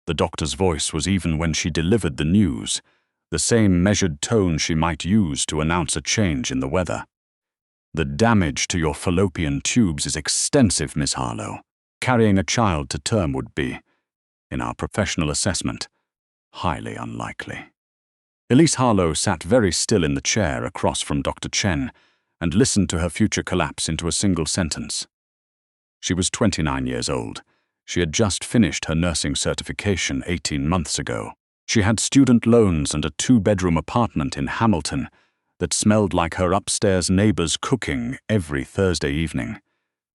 The doctor's voice was even when she delivered the news, the same measured tone she might use to announce a change in the weather. "The damage to your fallopian tubes is extensive, Miss Harlow. Carrying a child to term would be, in our professional assessment, highly unlikely." Elise Harlow sat very still in the chair across from Dr. Chen and listened to her future collapse into a single sentence. She was 29 years old. She had just finished her nursing certification 18 months ago. She had student loans and a 2-bedroom apartment in Hamilton that smelled like her upstairs neighbor's cooking every Thursday evening.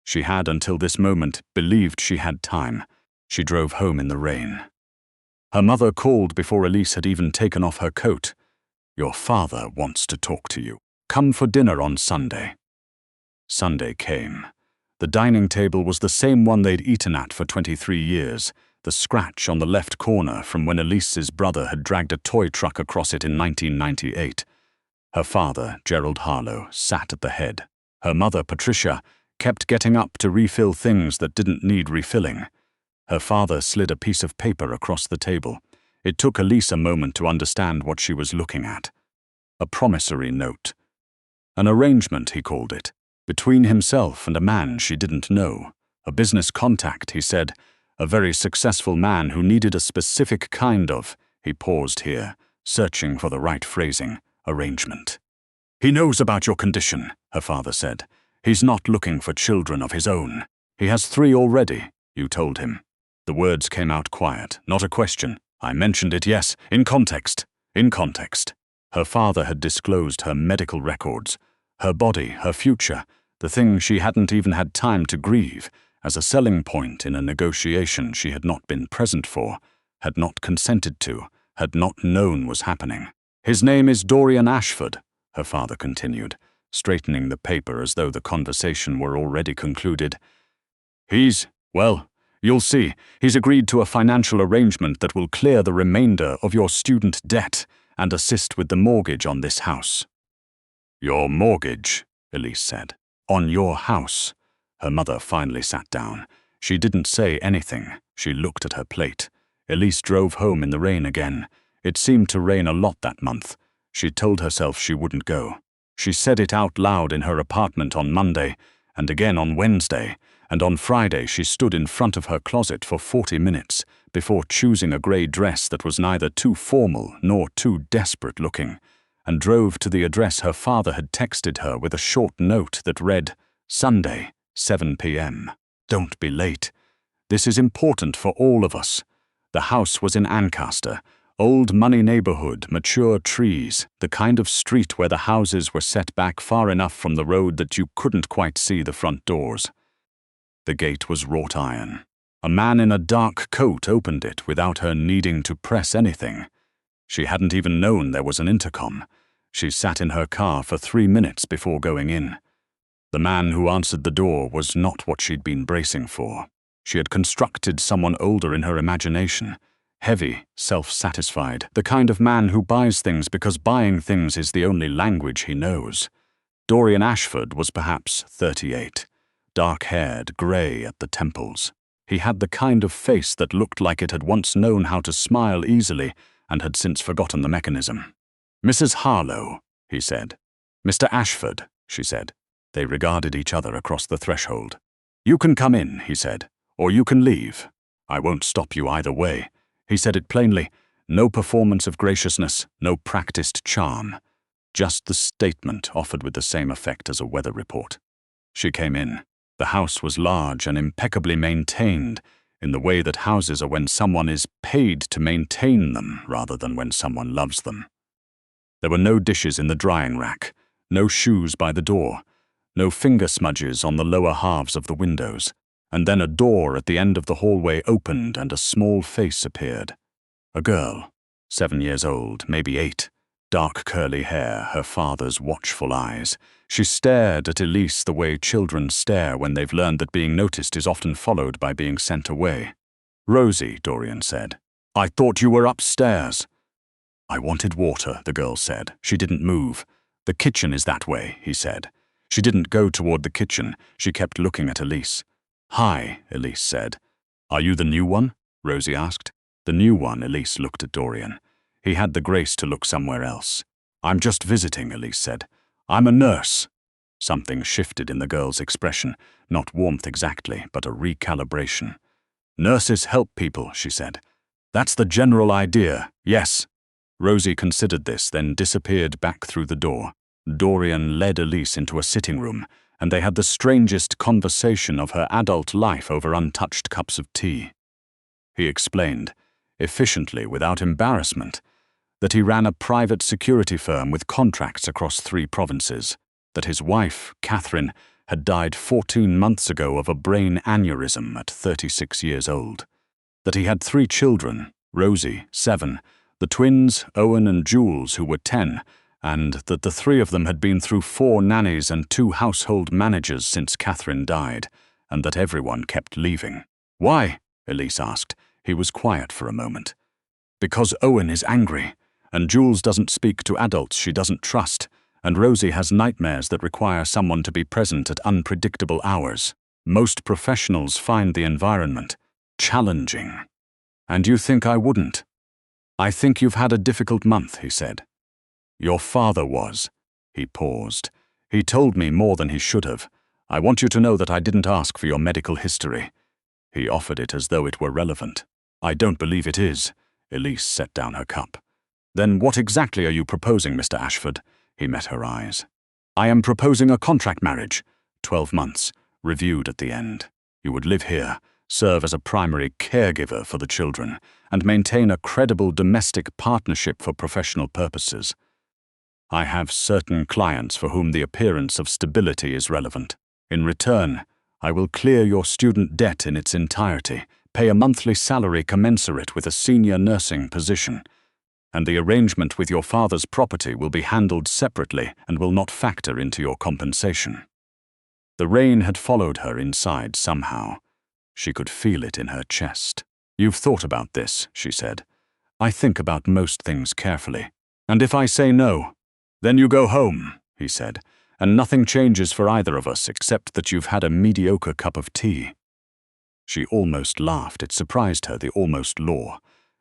She had, until this moment, believed she had time. She drove home in the rain. Her mother called before Elise had even taken off her coat. "Your father wants to talk to you. Come for dinner on Sunday." Sunday came. The dining table was the same one they'd eaten at for 23 years, the scratch on the left corner from when Elise's brother had dragged a toy truck across it in 1998. Her father, Gerald Harlow, sat at the head. Her mother, Patricia, kept getting up to refill things that didn't need refilling. Her father slid a piece of paper across the table. It took Elise a moment to understand what she was looking at. A promissory note. An arrangement, he called it, between himself and a man she didn't know. A business contact, he said, a very successful man who needed a specific kind of, he paused here, searching for the right phrasing, arrangement. "He knows about your condition," her father said. "He's not looking for children of his own. He has 3 already, you told him." The words came out quiet, not a question. "I mentioned it, yes, in context. In context." Her father had disclosed her medical records, her body, her future, the thing she hadn't even had time to grieve, as a selling point in a negotiation she had not been present for, had not consented to, had not known was happening. "His name is Dorian Ashford," her father continued, straightening the paper as though the conversation were already concluded. Well, you'll see, he's agreed to a financial arrangement that will clear the remainder of your student debt and assist with the mortgage on this house." "Your mortgage," Elise said. "On your house." Her mother finally sat down. She didn't say anything. She looked at her plate. Elise drove home in the rain again. It seemed to rain a lot that month. She told herself she wouldn't go. She said it out loud in her apartment on Monday, and again on Wednesday, and on Friday she stood in front of her closet for 40 minutes before choosing a grey dress that was neither too formal nor too desperate looking, and drove to the address her father had texted her with a short note that read, "Sunday, 7 p.m. Don't be late. This is important for all of us." The house was in Ancaster, old money neighborhood, mature trees, the kind of street where the houses were set back far enough from the road that you couldn't quite see the front doors. The gate was wrought iron. A man in a dark coat opened it without her needing to press anything. She hadn't even known there was an intercom. She sat in her car for 3 minutes before going in. The man who answered the door was not what she'd been bracing for. She had constructed someone older in her imagination, heavy, self-satisfied, the kind of man who buys things because buying things is the only language he knows. Dorian Ashford was perhaps 38, dark-haired, grey at the temples. He had the kind of face that looked like it had once known how to smile easily and had since forgotten the mechanism. "Mrs. Harlow," he said. "Mr. Ashford," she said. They regarded each other across the threshold. "You can come in," he said, "or you can leave. I won't stop you either way." He said it plainly, no performance of graciousness, no practiced charm. Just the statement offered with the same effect as a weather report. She came in. The house was large and impeccably maintained, in the way that houses are when someone is paid to maintain them rather than when someone loves them. There were no dishes in the drying rack, no shoes by the door, no finger smudges on the lower halves of the windows, and then a door at the end of the hallway opened and a small face appeared. A girl, 7 years old, maybe 8, dark curly hair, her father's watchful eyes. She stared at Elise the way children stare when they've learned that being noticed is often followed by being sent away. "Rosie," Dorian said, "I thought you were upstairs." "I wanted water," the girl said. She didn't move. "The kitchen is that way," he said. She didn't go toward the kitchen. She kept looking at Elise. "Hi," Elise said. "Are you the new one?" Rosie asked. The new one, Elise looked at Dorian. He had the grace to look somewhere else. "I'm just visiting," Elise said. "I'm a nurse." Something shifted in the girl's expression, not warmth exactly, but a recalibration. "Nurses help people," she said. "That's the general idea, yes." Rosie considered this, then disappeared back through the door. Dorian led Elise into a sitting room, and they had the strangest conversation of her adult life over untouched cups of tea. He explained, efficiently, without embarrassment, that he ran a private security firm with contracts across 3 provinces, that his wife, Catherine, had died 14 months ago of a brain aneurysm at 36 years old, that he had 3 children, Rosie, 7, the twins, Owen and Jules, who were 10, and that the 3 of them had been through 4 nannies and 2 household managers since Catherine died, and that everyone kept leaving. "Why?" Elise asked. He was quiet for a moment. "Because Owen is angry, and Jules doesn't speak to adults she doesn't trust, and Rosie has nightmares that require someone to be present at unpredictable hours. Most professionals find the environment challenging. And you think I wouldn't?" "I think you've had a difficult month," he said. "Your father was." He paused. "He told me more than he should have. I want you to know that I didn't ask for your medical history." He offered it as though it were relevant. "I don't believe it is." Elise set down her cup. "Then what exactly are you proposing, Mr. Ashford?" He met her eyes. "I am proposing a contract marriage. 12 months, reviewed at the end. You would live here, serve as a primary caregiver for the children, and maintain a credible domestic partnership for professional purposes. I have certain clients for whom the appearance of stability is relevant. In return, I will clear your student debt in its entirety, pay a monthly salary commensurate with a senior nursing position, and the arrangement with your father's property will be handled separately and will not factor into your compensation." The rain had followed her inside somehow. She could feel it in her chest. "You've thought about this," she said. "I think about most things carefully. And if I say no, then you go home," he said, "and nothing changes for either of us except that you've had a mediocre cup of tea." She almost laughed. It surprised her, the almost law.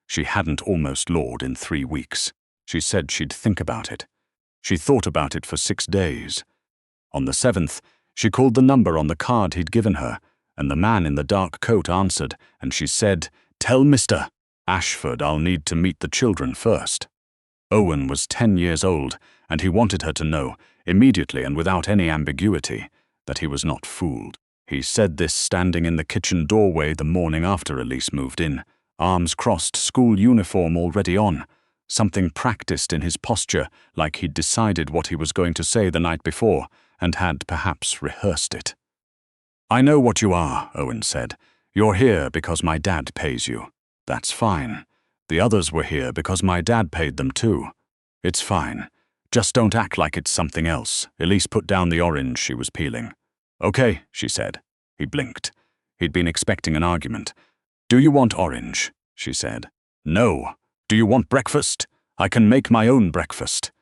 She hadn't almost lawed in 3 weeks. She said she'd think about it. She thought about it for 6 days. On the 7th, she called the number on the card he'd given her, and the man in the dark coat answered, and she said, "Tell Mr. Ashford I'll need to meet the children first." Owen was 10 years old, and he wanted her to know, immediately and without any ambiguity, that he was not fooled. He said this standing in the kitchen doorway the morning after Elise moved in, arms crossed, school uniform already on, something practiced in his posture, like he'd decided what he was going to say the night before, and had perhaps rehearsed it. "I know what you are," Owen said. "You're here because my dad pays you. That's fine. The others were here because my dad paid them too. It's fine. Just don't act like it's something else." Elise put down the orange she was peeling. "Okay," she said. He blinked. He'd been expecting an argument. "Do you want orange?" she said. "No. Do you want breakfast? I can make my own breakfast."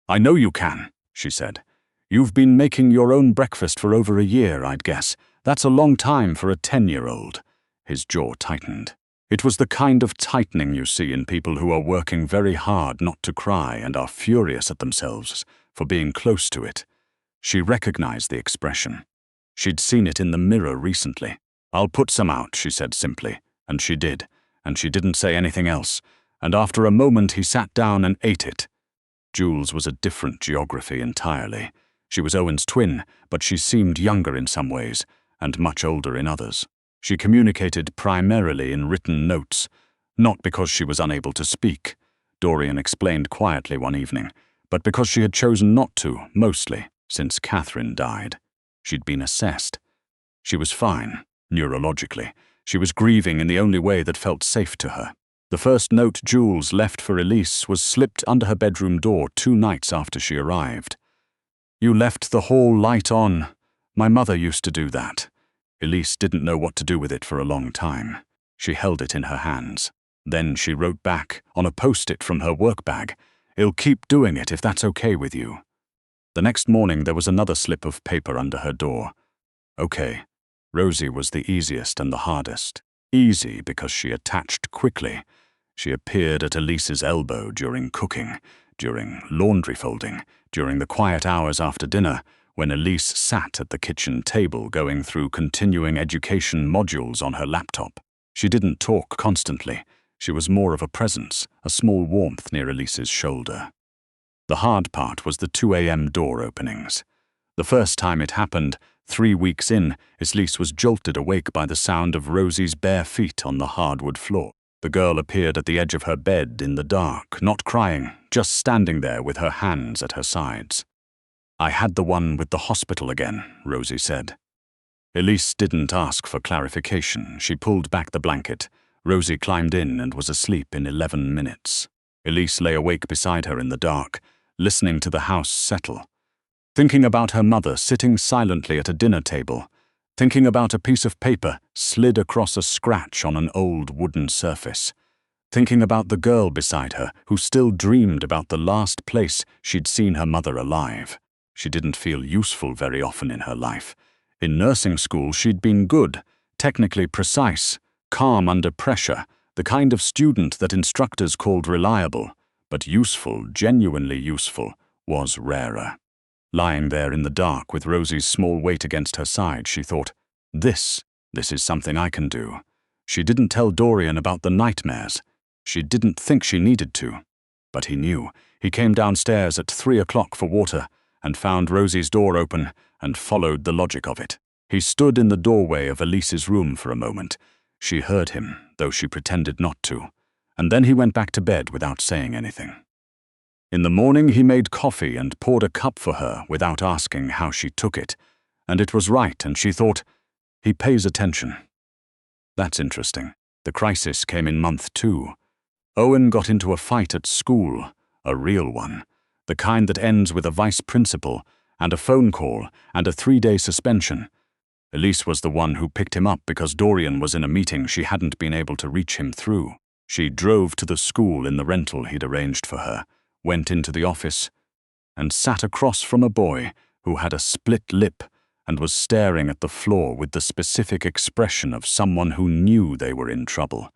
"I know you can," she said. "You've been making your own breakfast for over a year, I'd guess. That's a long time for a 10-year-old. His jaw tightened. It was the kind of tightening you see in people who are working very hard not to cry and are furious at themselves for being close to it. She recognized the expression. She'd seen it in the mirror recently. "I'll put some out," she said simply, and she did, and she didn't say anything else, and after a moment he sat down and ate it. Jules was a different geography entirely. She was Owen's twin, but she seemed younger in some ways, and much older in others. She communicated primarily in written notes, not because she was unable to speak, Dorian explained quietly one evening, but because she had chosen not to, mostly, since Catherine died. She'd been assessed. She was fine, neurologically. She was grieving in the only way that felt safe to her. The first note Jules left for Elise was slipped under her bedroom door 2 nights after she arrived. "You left the hall light on. My mother used to do that." Elise didn't know what to do with it for a long time. She held it in her hands. Then she wrote back, on a post-it from her work bag, "I'll keep doing it if that's okay with you." The next morning there was another slip of paper under her door. Okay. Rosie was the easiest and the hardest. Easy because she attached quickly, She appeared at Elise's elbow during cooking, during laundry folding, during the quiet hours after dinner, when Elise sat at the kitchen table going through continuing education modules on her laptop. She didn't talk constantly. She was more of a presence, a small warmth near Elise's shoulder. The hard part was the 2 a.m. door openings. The first time it happened, 3 weeks in, Elise was jolted awake by the sound of Rosie's bare feet on the hardwood floor. The girl appeared at the edge of her bed in the dark, not crying, just standing there with her hands at her sides. "I had the one with the hospital again," Rosie said. Elise didn't ask for clarification. She pulled back the blanket. Rosie climbed in and was asleep in 11 minutes. Elise lay awake beside her in the dark, listening to the house settle, thinking about her mother sitting silently at a dinner table, thinking about a piece of paper slid across a scratch on an old wooden surface, thinking about the girl beside her who still dreamed about the last place she'd seen her mother alive. She didn't feel useful very often in her life. In nursing school, she'd been good, technically precise, calm under pressure, the kind of student that instructors called reliable, but useful, genuinely useful, was rarer. Lying there in the dark with Rosie's small weight against her side, she thought, This is something I can do. She didn't tell Dorian about the nightmares. She didn't think she needed to. But he knew. He came downstairs at 3 o'clock for water and found Rosie's door open and followed the logic of it. He stood in the doorway of Elise's room for a moment. She heard him, though she pretended not to, and then he went back to bed without saying anything. In the morning he made coffee and poured a cup for her without asking how she took it, and it was right, and she thought, he pays attention. That's interesting. The crisis came in month 2. Owen got into a fight at school, a real one, the kind that ends with a vice principal and a phone call and a 3-day suspension. Elise was the one who picked him up because Dorian was in a meeting she hadn't been able to reach him through. She drove to the school in the rental he'd arranged for her, went into the office, and sat across from a boy who had a split lip and was staring at the floor with the specific expression of someone who knew they were in trouble,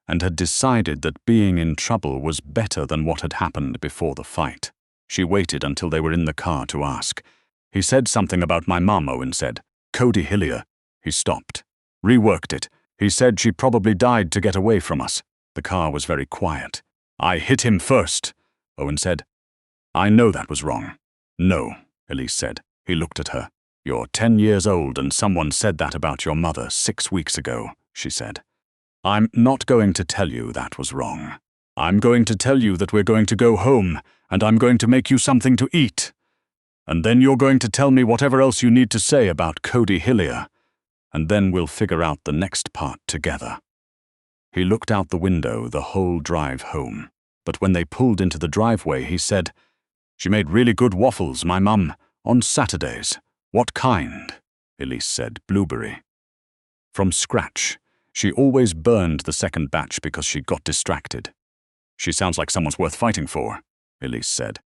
and had decided that being in trouble was better than what had happened before the fight. She waited until they were in the car to ask. "He said something about my mum," Owen said. "Cody Hillier." He stopped. "Reworked it. He said she probably died to get away from us." The car was very quiet. "I hit him first," Owen said. "I know that was wrong." "No," Elise said. He looked at her. "You're 10 years old and someone said that about your mother 6 weeks ago," she said. "I'm not going to tell you that was wrong. I'm going to tell you that we're going to go home and I'm going to make you something to eat. And then you're going to tell me whatever else you need to say about Cody Hillier, and then we'll figure out the next part together." He looked out the window the whole drive home, but when they pulled into the driveway, he said, "She made really good waffles, my mum, on Saturdays." "What kind?" Elise said. "Blueberry." "From scratch. She always burned the second batch because she got distracted." "She sounds like someone's worth fighting for," Elise said.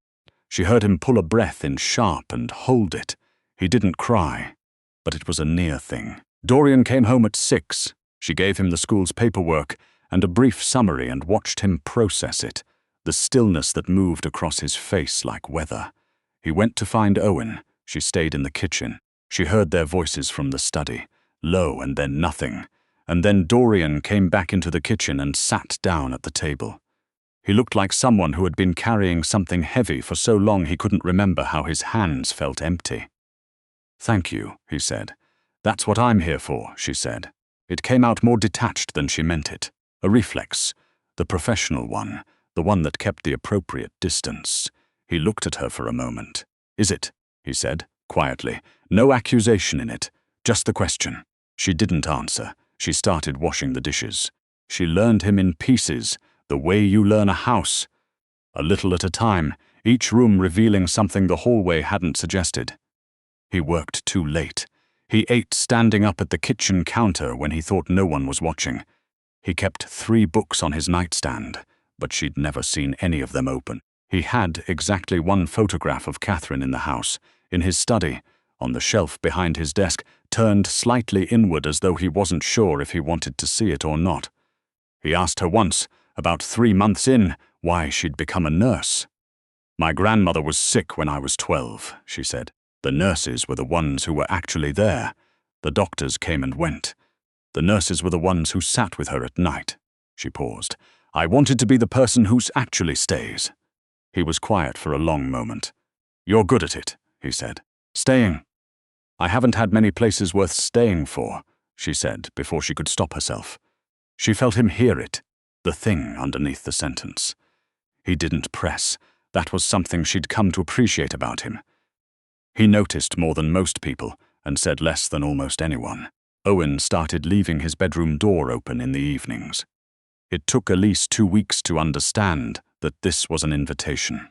She heard him pull a breath in sharp and hold it. He didn't cry, but it was a near thing. Dorian came home at 6. She gave him the school's paperwork and a brief summary and watched him process it, the stillness that moved across his face like weather. He went to find Owen. She stayed in the kitchen. She heard their voices from the study, low and then nothing, and then Dorian came back into the kitchen and sat down at the table. He looked like someone who had been carrying something heavy for so long he couldn't remember how his hands felt empty. "Thank you," he said. "That's what I'm here for," she said. It came out more detached than she meant it. A reflex, the professional one, the one that kept the appropriate distance. He looked at her for a moment. "Is it?" he said, quietly. No accusation in it, just the question. She didn't answer. She started washing the dishes. She learned him in pieces, the way you learn a house. A little at a time, each room revealing something the hallway hadn't suggested. He worked too late. He ate standing up at the kitchen counter when he thought no one was watching. He kept 3 books on his nightstand, but she'd never seen any of them open. He had exactly 1 photograph of Catherine in the house, in his study, on the shelf behind his desk, turned slightly inward as though he wasn't sure if he wanted to see it or not. He asked her once, About 3 months in, why, she'd become a nurse. My grandmother was sick when I was 12, she said. The nurses were the ones who were actually there. The doctors came and went. The nurses were the ones who sat with her at night. She paused. I wanted to be the person who actually stays. He was quiet for a long moment. You're good at it, he said. Staying. I haven't had many places worth staying for, she said before she could stop herself. She felt him hear it, the thing underneath the sentence. He didn't press. That was something she'd come to appreciate about him. He noticed more than most people and said less than almost anyone. Owen started leaving his bedroom door open in the evenings. It took Elise 2 weeks to understand that this was an invitation.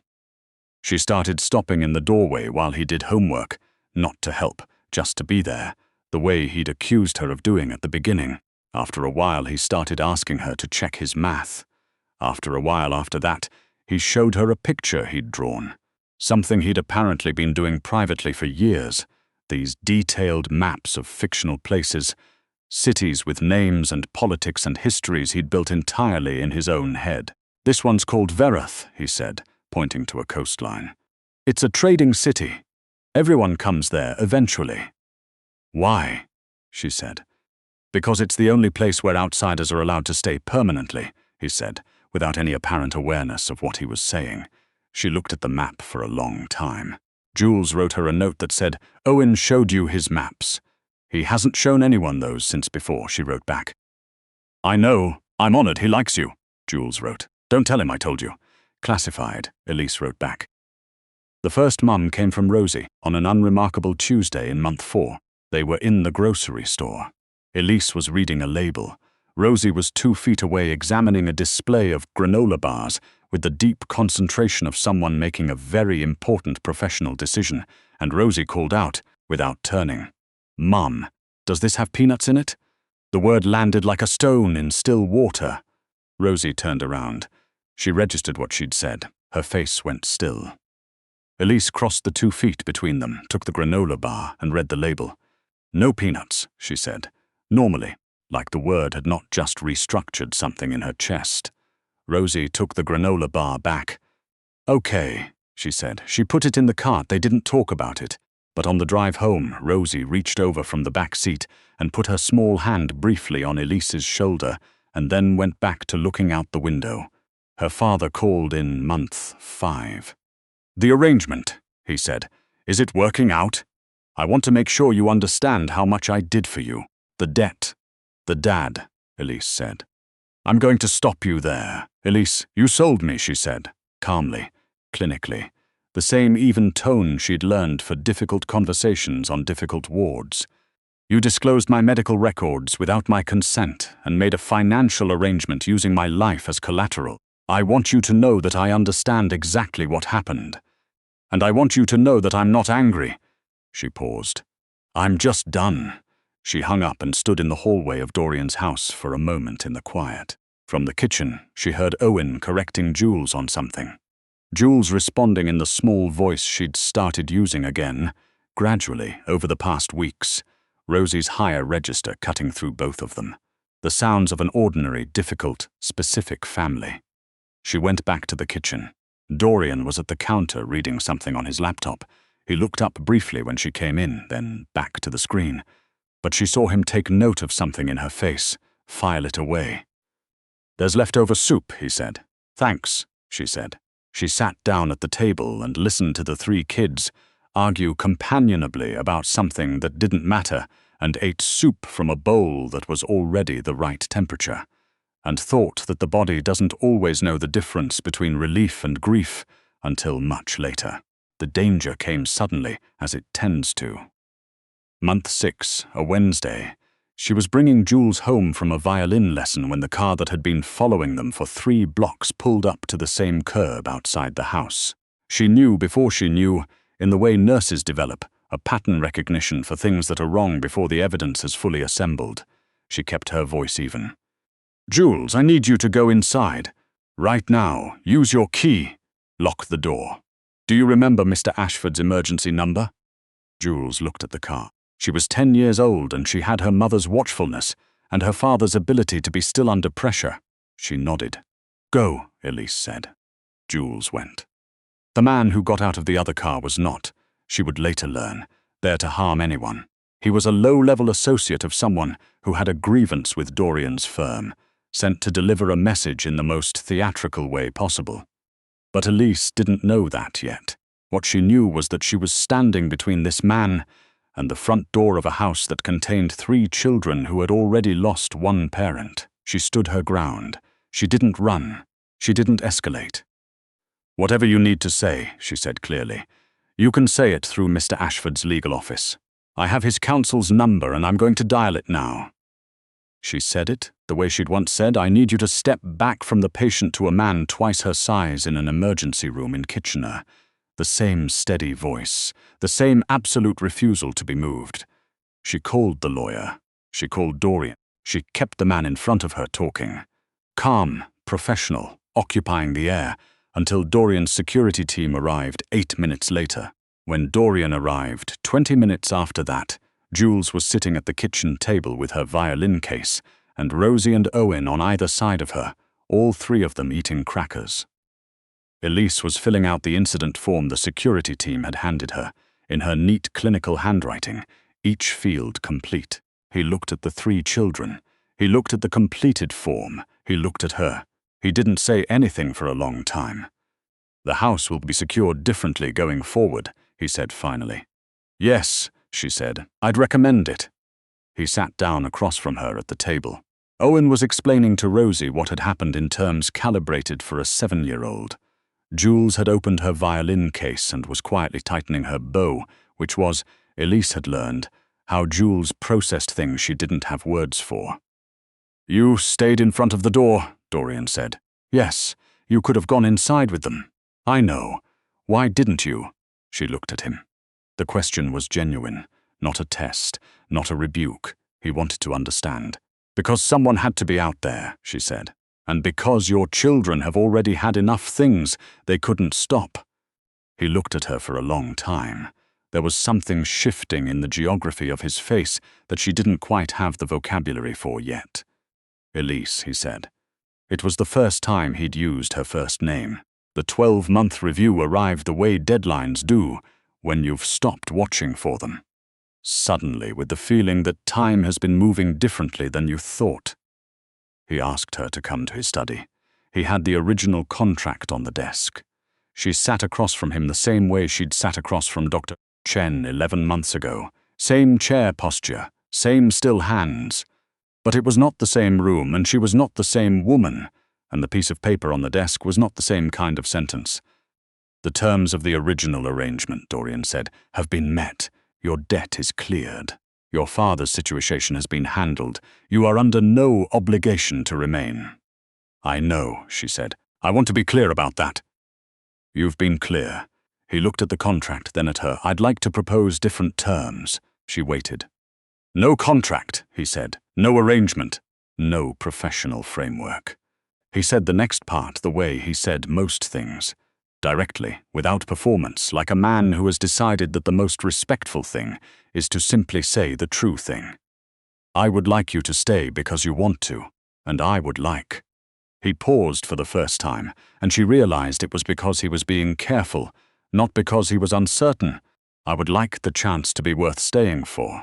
She started stopping in the doorway while he did homework, not to help, just to be there, the way he'd accused her of doing at the beginning. After a while, he started asking her to check his math. After a while after that, he showed her a picture he'd drawn, something he'd apparently been doing privately for years, these detailed maps of fictional places, cities with names and politics and histories he'd built entirely in his own head. This one's called Vereth, he said, pointing to a coastline. It's a trading city. Everyone comes there eventually. Why? She said. Because it's the only place where outsiders are allowed to stay permanently, he said, without any apparent awareness of what he was saying. She looked at the map for a long time. Jules wrote her a note that said, Owen showed you his maps. He hasn't shown anyone those since before, she wrote back. I know. I'm honored he likes you, Jules wrote. Don't tell him I told you. Classified, Elise wrote back. The first mum came from Rosie on an unremarkable Tuesday in month 4. They were in the grocery store. Elise was reading a label. Rosie was 2 feet away examining a display of granola bars with the deep concentration of someone making a very important professional decision, and Rosie called out, without turning, Mum, does this have peanuts in it? The word landed like a stone in still water. Rosie turned around. She registered what she'd said. Her face went still. Elise crossed the 2 feet between them, took the granola bar, and read the label. No peanuts, she said, normally, like the word had not just restructured something in her chest. Rosie took the granola bar back. Okay, she said. She put it in the cart. They didn't talk about it. But on the drive home, Rosie reached over from the back seat and put her small hand briefly on Elise's shoulder and then went back to looking out the window. Her father called in month 5. The arrangement, he said. Is it working out? I want to make sure you understand how much I did for you. The debt. The dad, Elise said. I'm going to stop you there. Elise, you sold me, she said, calmly, clinically. The same even tone she'd learned for difficult conversations on difficult wards. You disclosed my medical records without my consent and made a financial arrangement using my life as collateral. I want you to know that I understand exactly what happened. And I want you to know that I'm not angry. She paused. I'm just done. She hung up and stood in the hallway of Dorian's house for a moment in the quiet. From the kitchen, she heard Owen correcting Jules on something. Jules responding in the small voice she'd started using again, gradually, over the past weeks, Rosie's higher register cutting through both of them. The sounds of an ordinary, difficult, specific family. She went back to the kitchen. Dorian was at the counter reading something on his laptop. He looked up briefly when she came in, then back to the screen. But she saw him take note of something in her face, file it away. There's leftover soup, he said. Thanks, she said. She sat down at the table and listened to the 3 kids argue companionably about something that didn't matter and ate soup from a bowl that was already the right temperature, and thought that the body doesn't always know the difference between relief and grief until much later. The danger came suddenly, as it tends to. Month 6, a Wednesday. She was bringing Jules home from a violin lesson when the car that had been following them for 3 blocks pulled up to the same curb outside the house. She knew before she knew, in the way nurses develop, a pattern recognition for things that are wrong before the evidence has fully assembled. She kept her voice even. Jules, I need you to go inside. Right now, use your key. Lock the door. Do you remember Mr. Ashford's emergency number? Jules looked at the car. She was 10 years old and she had her mother's watchfulness and her father's ability to be still under pressure. She nodded. Go, Elise said. Jules went. The man who got out of the other car was not, she would later learn, there to harm anyone. He was a low-level associate of someone who had a grievance with Dorian's firm, sent to deliver a message in the most theatrical way possible. But Elise didn't know that yet. What she knew was that she was standing between this man and the front door of a house that contained 3 children who had already lost one parent. She stood her ground. She didn't run. She didn't escalate. Whatever you need to say, she said clearly, you can say it through Mr. Ashford's legal office. I have his counsel's number and I'm going to dial it now. She said it the way she'd once said, I need you to step back from the patient to a man twice her size in an emergency room in Kitchener. The same steady voice, the same absolute refusal to be moved. She called the lawyer. She called Dorian. She kept the man in front of her talking. Calm, professional, occupying the air, until Dorian's security team arrived 8 minutes later. When Dorian arrived, 20 minutes after that, Jules was sitting at the kitchen table with her violin case, and Rosie and Owen on either side of her, all 3 of them eating crackers. Elise was filling out the incident form the security team had handed her, in her neat clinical handwriting, each field complete. He looked at the 3 children. He looked at the completed form. He looked at her. He didn't say anything for a long time. The house will be secured differently going forward, he said finally. Yes, she said, I'd recommend it. He sat down across from her at the table. Owen was explaining to Rosie what had happened in terms calibrated for a 7-year-old. Jules had opened her violin case and was quietly tightening her bow, which was, Elise had learned, how Jules processed things she didn't have words for. You stayed in front of the door, Dorian said. Yes, you could have gone inside with them. I know. Why didn't you? She looked at him. The question was genuine, not a test, not a rebuke. He wanted to understand. Because someone had to be out there, she said. And because your children have already had enough things, they couldn't stop. He looked at her for a long time. There was something shifting in the geography of his face that she didn't quite have the vocabulary for yet. Elise, he said. It was the first time he'd used her first name. The 12-month review arrived the way deadlines do, when you've stopped watching for them. Suddenly, with the feeling that time has been moving differently than you thought. He asked her to come to his study. He had the original contract on the desk. She sat across from him the same way she'd sat across from Dr. Chen 11 months ago. Same chair posture, same still hands. But it was not the same room, and she was not the same woman, and the piece of paper on the desk was not the same kind of sentence. The terms of the original arrangement, Dorian said, have been met. Your debt is cleared. Your father's situation has been handled. You are under no obligation to remain. I know, she said. I want to be clear about that. You've been clear. He looked at the contract, then at her. I'd like to propose different terms. She waited. No contract, he said. No arrangement. No professional framework. He said the next part the way he said most things. Directly, without performance, like a man who has decided that the most respectful thing is to simply say the true thing. I would like you to stay because you want to, and I would like. He paused for the first time, and she realized it was because he was being careful, not because he was uncertain. I would like the chance to be worth staying for.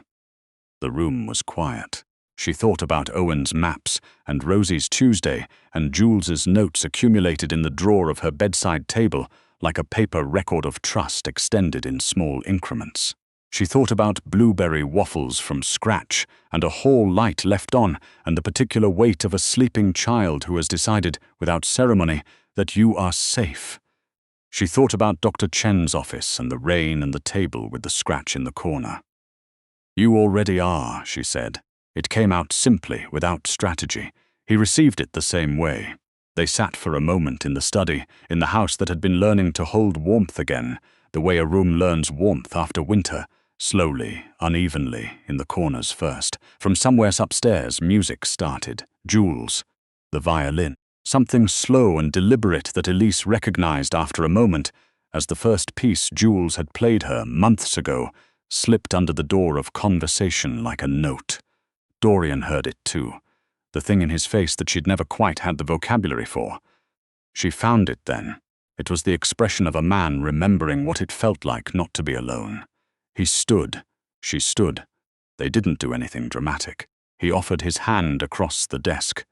The room was quiet. She thought about Owen's maps and Rosie's Tuesday and Jules's notes accumulated in the drawer of her bedside table like a paper record of trust extended in small increments. She thought about blueberry waffles from scratch and a hall light left on and the particular weight of a sleeping child who has decided, without ceremony, that you are safe. She thought about Dr. Chen's office and the rain and the table with the scratch in the corner. You already are, she said. It came out simply, without strategy. He received it the same way. They sat for a moment in the study, in the house that had been learning to hold warmth again, the way a room learns warmth after winter, slowly, unevenly, in the corners first. From somewhere upstairs, music started. Jules, the violin. Something slow and deliberate that Elise recognized after a moment, as the first piece Jules had played her months ago, slipped under the door of conversation like a note. Dorian heard it too, the thing in his face that she'd never quite had the vocabulary for. She found it then. It was the expression of a man remembering what it felt like not to be alone. He stood. She stood. They didn't do anything dramatic. He offered his hand across the desk.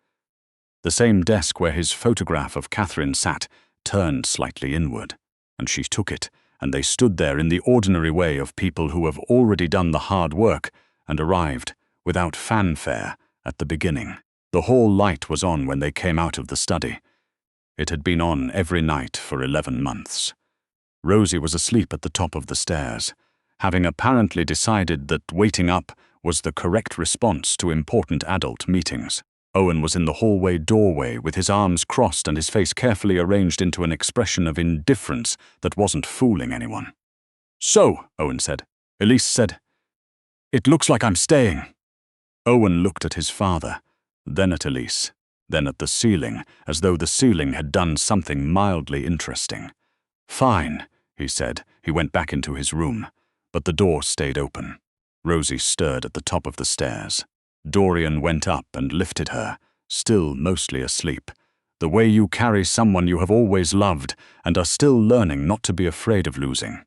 The same desk where his photograph of Catherine sat, turned slightly inward, and she took it, and they stood there in the ordinary way of people who have already done the hard work and arrived, without fanfare, at the beginning. The hall light was on when they came out of the study. It had been on every night for 11 months. Rosie was asleep at the top of the stairs, having apparently decided that waiting up was the correct response to important adult meetings. Owen was in the hallway doorway with his arms crossed and his face carefully arranged into an expression of indifference that wasn't fooling anyone. "So," Owen said. Elise said, "It looks like I'm staying." Owen looked at his father, then at Elise, then at the ceiling, as though the ceiling had done something mildly interesting. "Fine," he said. He went back into his room, but the door stayed open. Rosie stirred at the top of the stairs. Dorian went up and lifted her, still mostly asleep. The way you carry someone you have always loved and are still learning not to be afraid of losing.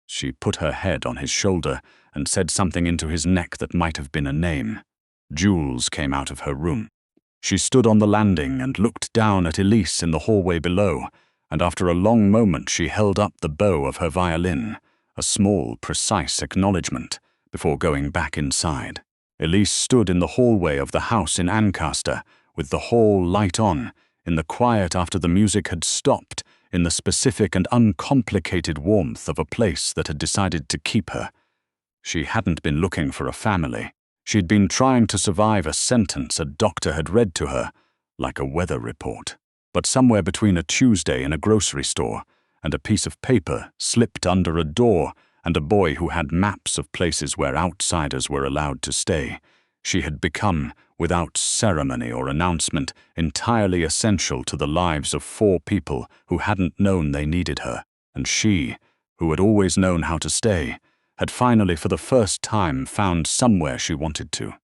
She put her head on his shoulder and said something into his neck that might have been a name. Jules came out of her room. She stood on the landing and looked down at Elise in the hallway below, and after a long moment she held up the bow of her violin, a small, precise acknowledgement, before going back inside. Elise stood in the hallway of the house in Ancaster, with the hall light on, in the quiet after the music had stopped, in the specific and uncomplicated warmth of a place that had decided to keep her. She hadn't been looking for a family. She'd been trying to survive a sentence a doctor had read to her, like a weather report. But somewhere between a Tuesday in a grocery store and a piece of paper slipped under a door and a boy who had maps of places where outsiders were allowed to stay, she had become, without ceremony or announcement, entirely essential to the lives of 4 people who hadn't known they needed her, and she, who had always known how to stay, had finally for the first time found somewhere she wanted to.